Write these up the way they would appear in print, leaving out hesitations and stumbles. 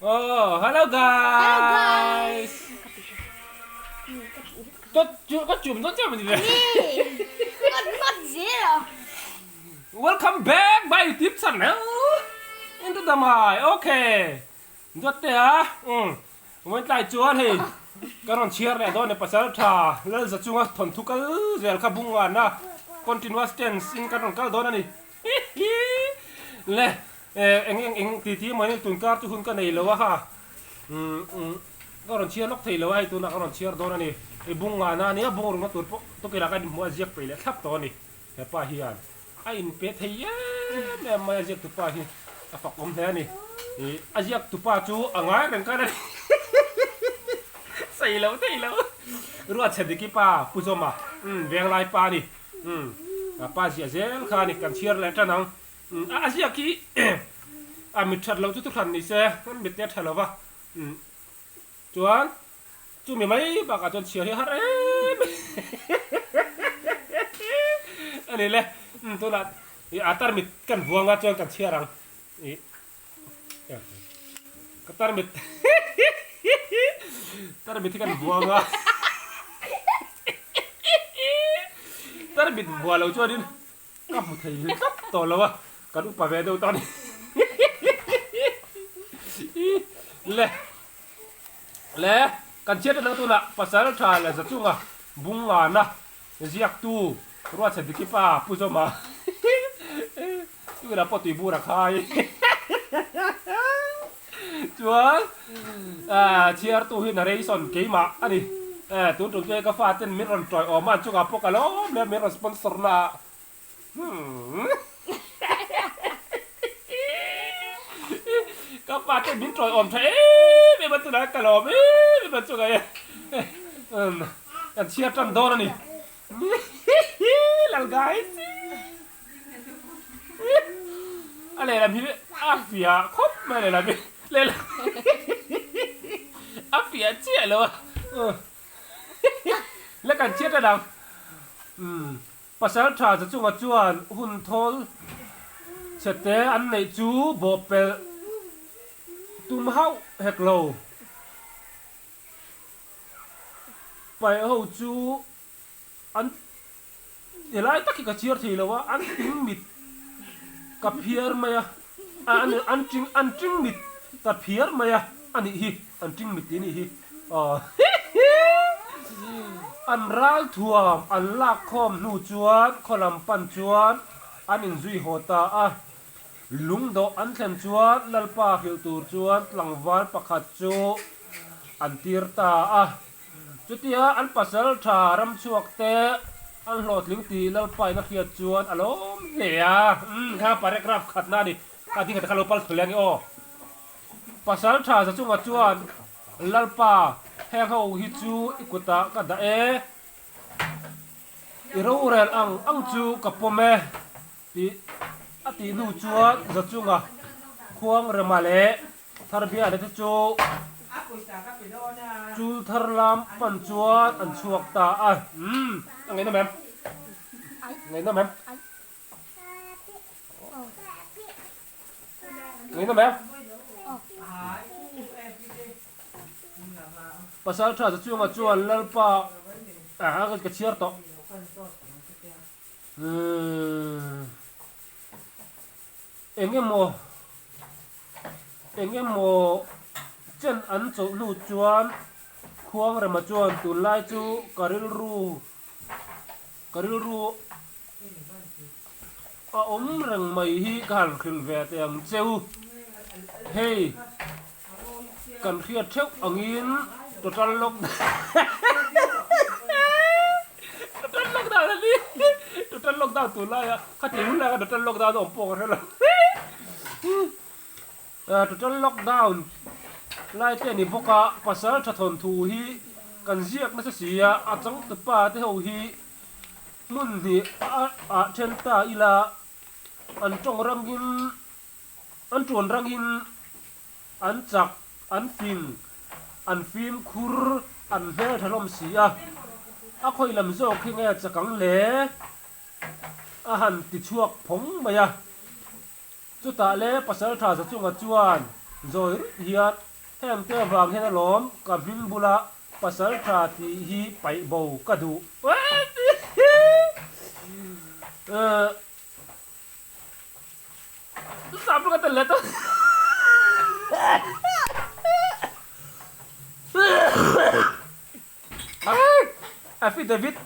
Oh, hello guys. Có chùm nó cho mình vậy. Not zero. Welcome back by YouTube channel. Into the my. Okay. Rất thế à? Mình lại chuan thì cái con chia này đó này pasal tha. Lỡ giờ chúng ta thuần thục cái giờ các bung ăn na. Continuous tense in cái con cái đó này. Lệ. Anh tí mới tuần cả tu hun cái này lâu ha. Cái con chia lúc thì lâu ai tu na cái con chia đó này. Bung ăn na này bung rồi tu cái là cái mua giặc phải là khắp đó này. Hepa hian. Ain pet hay ya ma aziak tupa hi afak thế này aziak tupa chu angai ren ka này sai lâu thấy lâu ruat chedi ki pa puzoma veng lai pa ni pa zia zel kha ni kan chiar la tanang aziak ki amit chat lâu chu tu khan ni se kan mit te thalo wa chuan chu mi mai ba ka chon chiar hi har anh này tôi là atar mit kan buanga chon kan chiarang tar mit kan buanga tar mit bua lo cho din ka mu thei to lo wa kan upa ve do ton le kan chiat na tu na pasal tha la za chunga bunga na ziak tu ruat sa dikipa puzoma là pot ibu ra khai chuan chiar tu hin reason ke ma ani tu tu ke ka fa ten miron troi o man chu ga pokalo le miron sponsor na ka fa ten min troi om the be ban tu na ka lo be ban chu ga an chiar tan do ni lal guysอะไรล่ะพี่อาเฟียครบมาเลยล่ะพี่เลยล่ะอาเฟียเจี๊ยเลยวะแล้วกันเจี๊ยระดับภาษาไทยจะจุงจวนหุ่นทอลเสด็จอันในจูบอเปลตุ้มเฮาเฮกโลไปเอาจูอันเดี๋ยวไอ้ตะกี้ก็เจี๊ยทีแล้ววะอันติ้งมิดกับเพียร์มาอ่ะอันจริงมิดกับเพียร์มาอ่ะอันนี้ฮิอันจริงมิดนี่ฮิอันรัลทัวมอันลากคอมนูจวนคอลัมปันจวนอันอินซุยโฮตาอ่ะลุงโดอันเซนจวนลัลปาฟิลตูจวนหลังวันประคัดจูอันตีร์ตาอ่ะจุดที่อันปัสสาวะทารำชวกเตะอันโหลดลิงตีแล้วไปนักเขียนจวนอารมณ์เสียถ้าปาร์กราฟขัดหน้าดิการที่ขัดคาร์ลปัลถุเลียงโอภาษาไทยจะจุงจวนลัลปาแห่งเขาฮิจูอิกุตะกันดาอิรูเรลอังจูกับปมเมตีอตินูจวนจะจุงควงเรมาเลทาร์บีอาเดตจูจูทาร์ลามปันจวนอันชวกตาอ่ะไงนะแม่ไงนะแม่ไงนะแม่ภาษาไทยจะช่วยมาจวนแล้วป่ะก็เชียร์ต่อเอ็งโมเจนอันโจลูจวนควงเรมาจวนตุลไลจูการิลรูอมเรื่องไม่ฮีการขึ้นเวทียงเจ้าเฮ้ยกันเครียดเช่าอังอินตัวตันลกดาวนี่ตัวตันลกดาวตุลไลอ่ะข้าจะรู้แล้วกันตัวตันลกดาวตัวปองกันแล้วตัวตันลกดาวไล่เต้นนี่พวกภาษาชาทนทูฮีกันเรียกไม่ใช่เสียอาจังตะป้าที่เขาฮีมุ่นนี่เชนตาอีลาอันจงรังหินอันจวนรังหินอันจักอันฟิล์มคูร์อันเฮทลมเสียคอยลำโซ่ขี้เงี้ยจะกังเล่อาหารติดช่วงผงมาจุดตาเล่ภาษาไทยจะจุงจวน rồi hiện heng te wang hen lom ka ving bula pasal tha ti hi pai bo ka du sab ka tel to affidavit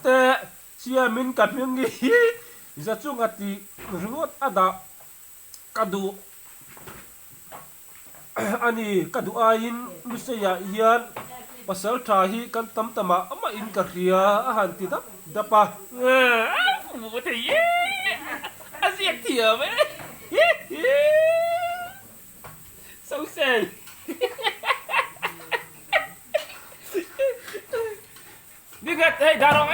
sia min ka myung hi za chung ati rungot ada kadu ani kadu ain musaya hian pasal tha hi kan tam tama ama in ka ria a han ti da pa mu te ye asiak thia me so say Bigat, hey, darong,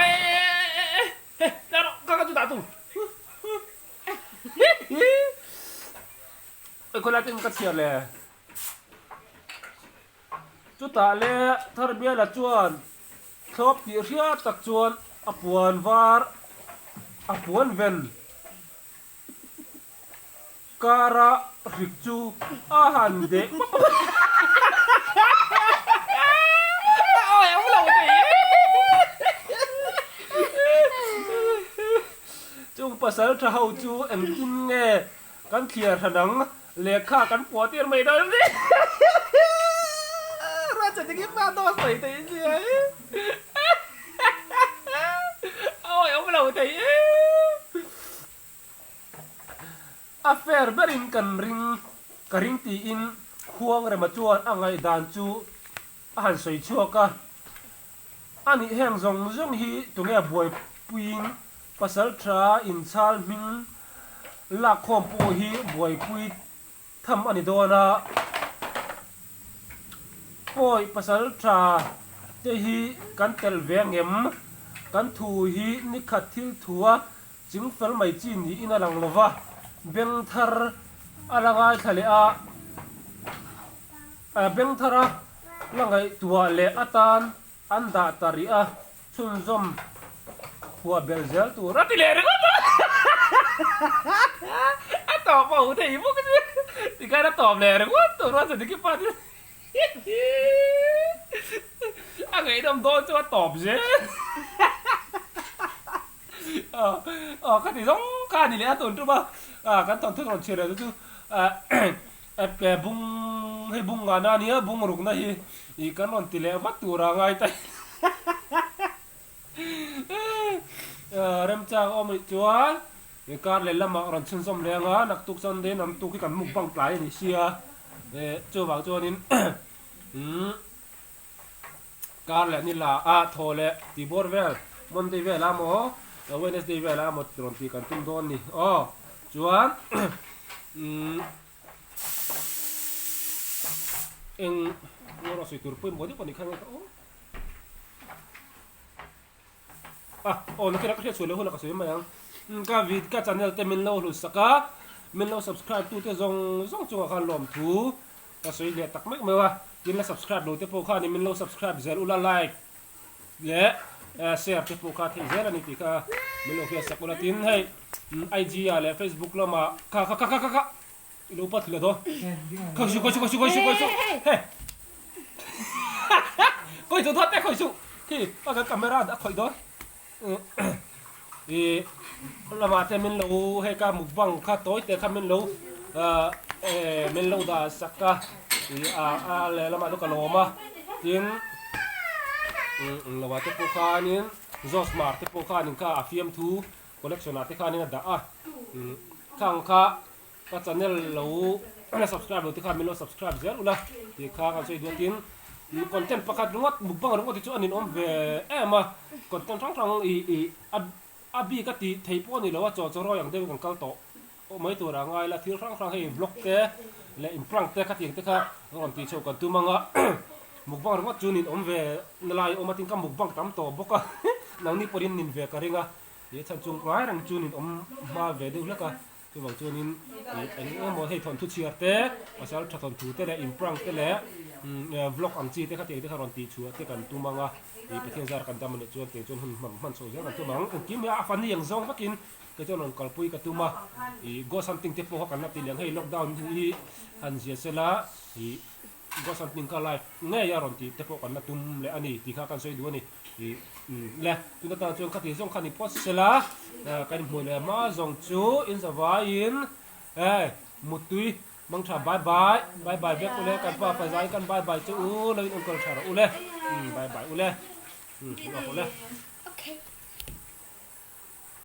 darong, kakak tu tak tu. Kau latih muka siapa le? Tu tak le, terbiar lah cuan. Top dia tak cuan, apuan var, apuan ven. Kara rikcu ahan dek. Oh, yang ulang tu. Chung pasal thau chu em kin nge kan khia thanang lekha kan potir mai dal ni ra cha ti ma do sai te ji ôi ông lâu thấy affair berin kan ring ti in khuang re ma chuan angai dan chu han soi chuaka ani heng zong hi tunge boy puin pasal tra in chal min la khom po hi boy pui tham ani dona poi pasal tra te hi kan tel vengem kan thu hi ni khathil thua jing fel mai chi ni ina lang lova beng thar alangai thale a beng thara langai tua le atan anda taria chun zom hua belzel tu rati le re ko a tỏ bảo thì bố cái thì cái nó tỏ lè re ko to ra sẽ cái pa a ngai dom do cho tỏ je cái thì giống cái này lẽ tổn chứ ba cái tổn thức còn chưa được chứ cái bung hay bung ngà na nia bung rục na hi cái non tỷ lệ vắt tu ra ngay tay rem chang om chuan cái car le lama ron chun som le nga nak tuk son den am tu ki kan muk bang plai ni sia chu wang chuan in car le ni la tho le ti bor vel monday vel amo Wednesday vel amo ron ti kan tum don ni chuan en ngoro soi tur pui modi poni khang nó kira ka soi le hula ka soi mayang ka vid ka channel te min lo lu saka min lo subscribe tu te zong chu khan lom thu ka soi le tak mek mewa tin la subscribe lo te po kha ni min lo subscribe zel ula like le share te po kha the zel ani ti ka min lo fe sakula tin hey IG ya le Facebook lo ma ka lo pat le do ko su he ko su thot te ko su ki ka camera da khoi do lama te min lo he ka mukbang kha toy te kha min lo min lo da sakka le lama do ka loma tin lama te po kha nin Zosmart te po kha nin ka afiam thu collection te kha nin da khang kha ka channel lo subscribe lo te kha min lo subscribe zel ula ti kha ka sei do tin content pakat rungot mukbang rungot ti chu anin om ve ema content thang abi ka ti thei po ni lo cho ro yang de kan kal to mai tu ra ngai la thil rang hei vlog te le imprang te ka ting te kha ron ti chou kan tu manga mukbang rungot chu nin om ve nalai om atin ka mukbang tam to boka nang ni porin nin ve ka ringa ye chan chung rai rang chu nin om ma ve de la ka tu bang chu nin ani mo hei thon thu chiar te pasal tha thon thu te le imprang te le vlog am chi te kha te kha ron ti chu te kan tu manga i pathian zar kan dam le chuan te chon hun man so zer kan tu mang kim ya afan yang zong bakin ke chon on kalpui ka tu ma i go something te po kan na ti leng hei lockdown hi han zia sela i ก็สันติงกาไลเงยยารอนตีแต่พวกกันมาตุ้มเลยอันนี้ที่ข้ากันช่วยดูนี่และตุนตาจงขัดที่ส่งขันนี่พอสละกันหัวเลยมาส่งจูอินสวายินมุตุยมังชาบายบายบายบายเบ็กอุเล่กันป้าไปใจกันบายบายจูเลยองค์กรชาระอุเล่บายบายอุเล่อุเล่